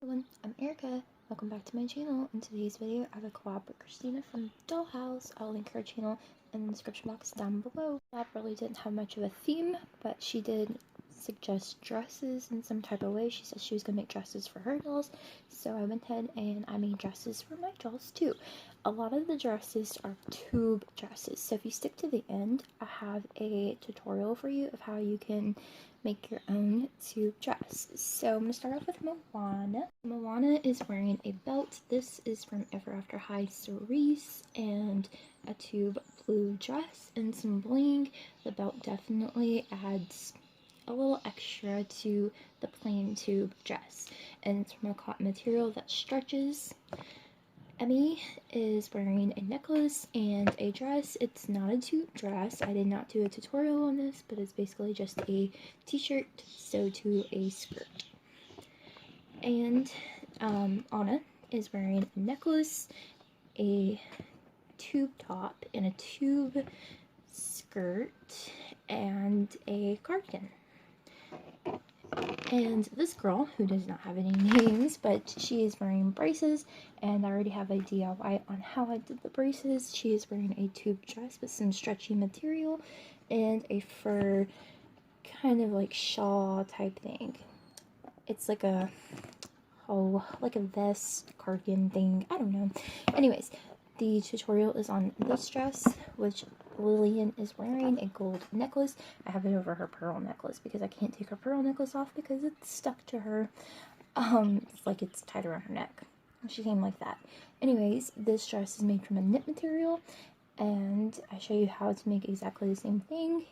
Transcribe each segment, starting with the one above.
everyone, I'm Erica. Welcome back to my channel. In today's video, I have a collab with Christina from Dall House. I'll link her channel in the description box down below. Collab really didn't have much of a theme, but she did suggest dresses in some type of way. She said she was going to make dresses for her dolls, so I went ahead and I made dresses for my dolls too. A lot of the dresses are tube dresses, so if you stick to the end, I have a tutorial for you of how you can make your own tube dress. So I'm going to start off with Moana. Moana is wearing a belt. This is from Ever After High Cerise, and a tube blue dress and some bling. The belt definitely adds a little extra to the plain tube dress, and it's from a cotton material that stretches. Emmy is wearing a necklace and a dress. It's not a tube dress. I did not do a tutorial on this, but it's basically just a t-shirt sewed to a skirt. And Anna is wearing a necklace, a tube top, and a tube skirt, and a cardigan. And this girl, who does not have any names, but she is wearing braces, and I already have a DIY on how I did the braces. She is wearing a tube dress with some stretchy material and a fur kind of like shawl type thing. It's like a vest cardigan thing. I don't know. Anyways, the tutorial is on this dress, which Lillian is wearing a gold necklace. I have it over her pearl necklace because I can't take her pearl necklace off because it's stuck to her. It's like it's tied around her neck. She came like that. Anyways, this dress is made from a knit material, and I show you how to make exactly the same thing.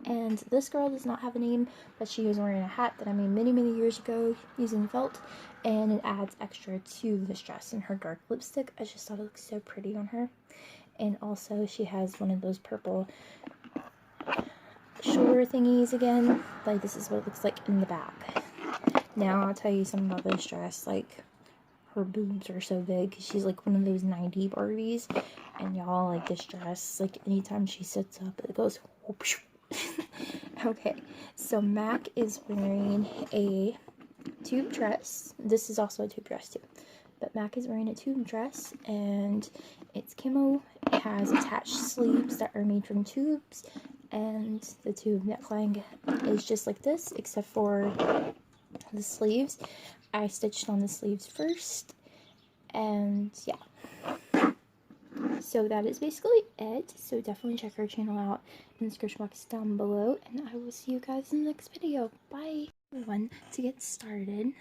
And this girl does not have a name, but she was wearing a hat that I made many years ago using felt, and it adds extra to this dress. And her dark lipstick, I just thought it looked so pretty on her. And also she has one of those purple shoulder thingies again. Like, this is what it looks like in the back. Now I'll tell you something about this dress. Like, her boobs are so big. She's like one of those 90 Barbies. And y'all, like, this dress, like, anytime she sits up, it goes whoop. Okay, so Mac is wearing a tube dress. This is also a tube dress too, but Mac is wearing a tube dress, and it's camo. It has attached sleeves that are made from tubes, and the tube neckline is just like this, except for the sleeves. I stitched on the sleeves first, and yeah. So that is basically it. So definitely check her channel out in the description box down below, and I will see you guys in the next video. Bye! Everyone, to get started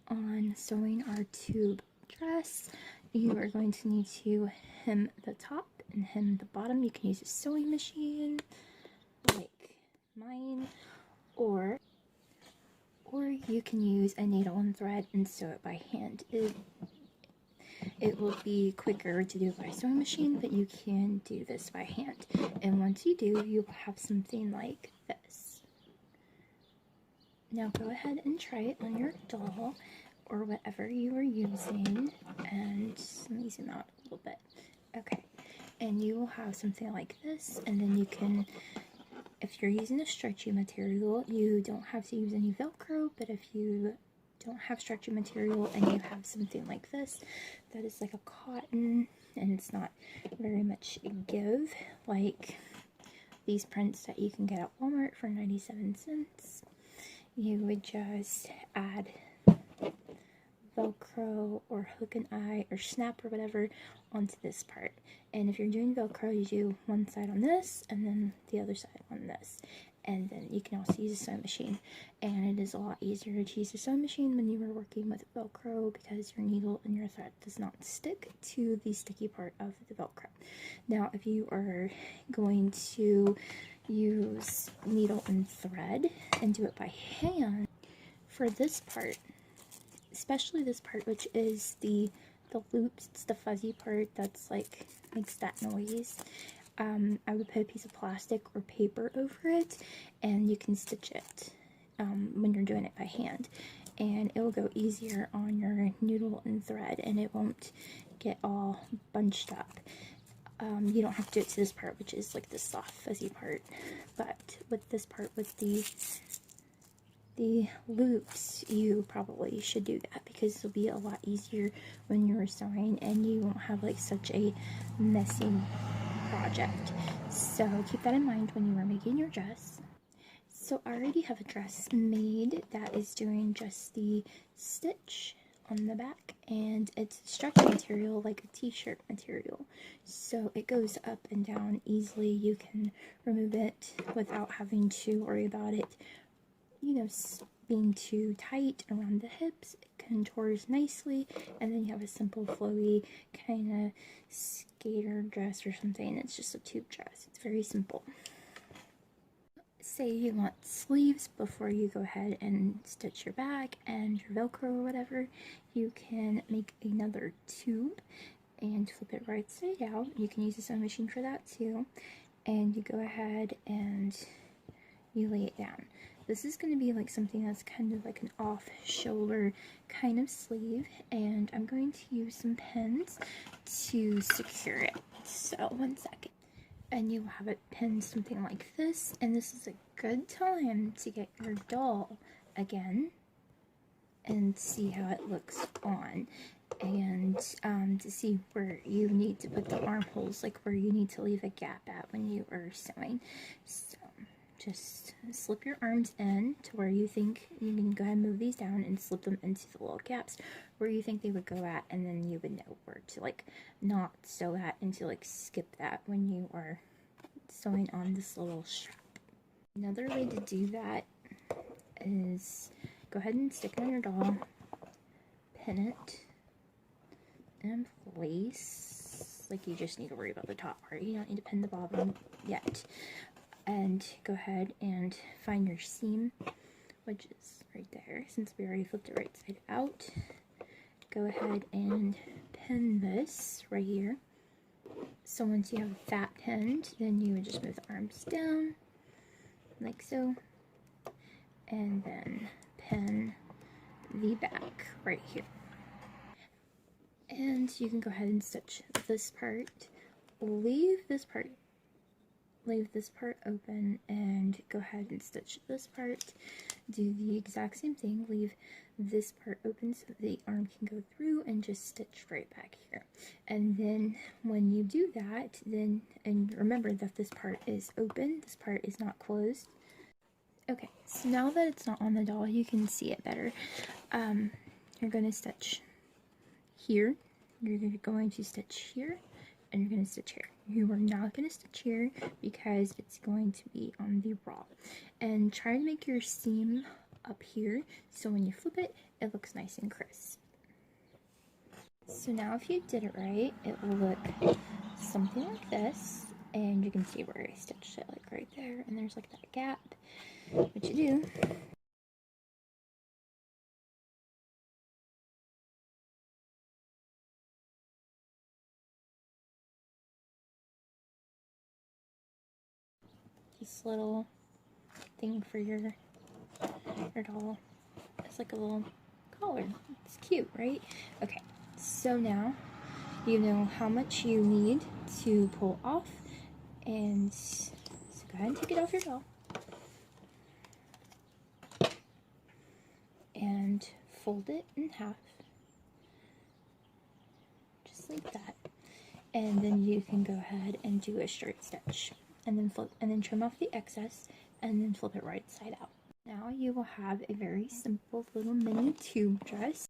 on sewing our tube dress, you are going to need to hem the top and hem the bottom. You can use a sewing machine like mine, or you can use a needle and thread and sew it by hand. It will be quicker to do by sewing machine, but you can do this by hand. And once you do, you'll have something like this. Now go ahead and try it on your doll or whatever you are using. And let me zoom out a little bit. Okay. And you will have something like this. And then you can, if you're using a stretchy material, you don't have to use any Velcro. But if you don't have stretchy material and you have something like this that is like a cotton and it's not very much a give, like these prints that you can get at Walmart for 97 cents, you would just add Velcro or hook and eye or snap or whatever onto this part. And if you're doing Velcro, you do one side on this and then the other side on this. And then you can also use a sewing machine. And it is a lot easier to use a sewing machine when you are working with Velcro because your needle and your thread does not stick to the sticky part of the Velcro. Now, if you are going to use needle and thread and do it by hand, for this part, especially this part, which is the loops, it's the fuzzy part that's like makes that noise. I would put a piece of plastic or paper over it, and you can stitch it when you're doing it by hand, and it will go easier on your needle and thread, and it won't get all bunched up. You don't have to do it to this part, which is like the soft fuzzy part, but with this part, with the the loops, you probably should do that because it'll be a lot easier when you're sewing and you won't have like such a messy project. So keep that in mind when you are making your dress. So I already have a dress made that is doing just the stitch on the back, and it's stretch material like a t-shirt material, so it goes up and down easily. You can remove it without having to worry about it, you know, being too tight around the hips. It contours nicely, and then you have a simple flowy kind of skater dress or something. It's just a tube dress. It's very simple. Say you want sleeves before you go ahead and stitch your back and your Velcro or whatever, you can make another tube and flip it right side out. You can use a sewing machine for that too. And you go ahead and you lay it down. This is going to be like something that's kind of like an off-shoulder kind of sleeve, and I'm going to use some pins to secure it. So, one second. And you will have it pinned something like this, and this is a good time to get your doll again and see how it looks on, and to see where you need to put the armholes, like where you need to leave a gap at when you are sewing. So just slip your arms in to where you think you can go ahead and move these down and slip them into the little gaps where you think they would go at, and then you would know where to like not sew at and to like skip that when you are sewing on this little strap. Another way to do that is go ahead and stick it on your doll, pin it in place. Like, you just need to worry about the top part. You don't need to pin the bottom yet. And go ahead and find your seam, which is right there. Since we already flipped it right side out, go ahead and pin this right here. So once you have that pinned, then you would just move the arms down like so, and then pin the back right here. And you can go ahead and stitch this part. Leave this part open, and go ahead and stitch this part. Do the exact same thing. Leave this part open so the arm can go through, and just stitch right back here. And then when you do that, then, and remember that this part is open, this part is not closed. Okay, so now that it's not on the doll, you can see it better. You're going to stitch here, you're going to stitch here, and you're going to stitch here. You are not going to stitch here because it's going to be on the raw. And try to make your seam up here so when you flip it, it looks nice and crisp. So now if you did it right, it will look something like this. And you can see where I stitched it, like right there. And there's like that gap. What you do, this little thing for your doll. It's like a little collar. It's cute, right? Okay, so now you know how much you need to pull off, and so go ahead and take it off your doll and fold it in half, just like that. And then you can go ahead and do a straight stitch, and then flip, and then trim off the excess, and then flip it right side out. Now you will have a very simple little mini tube dress.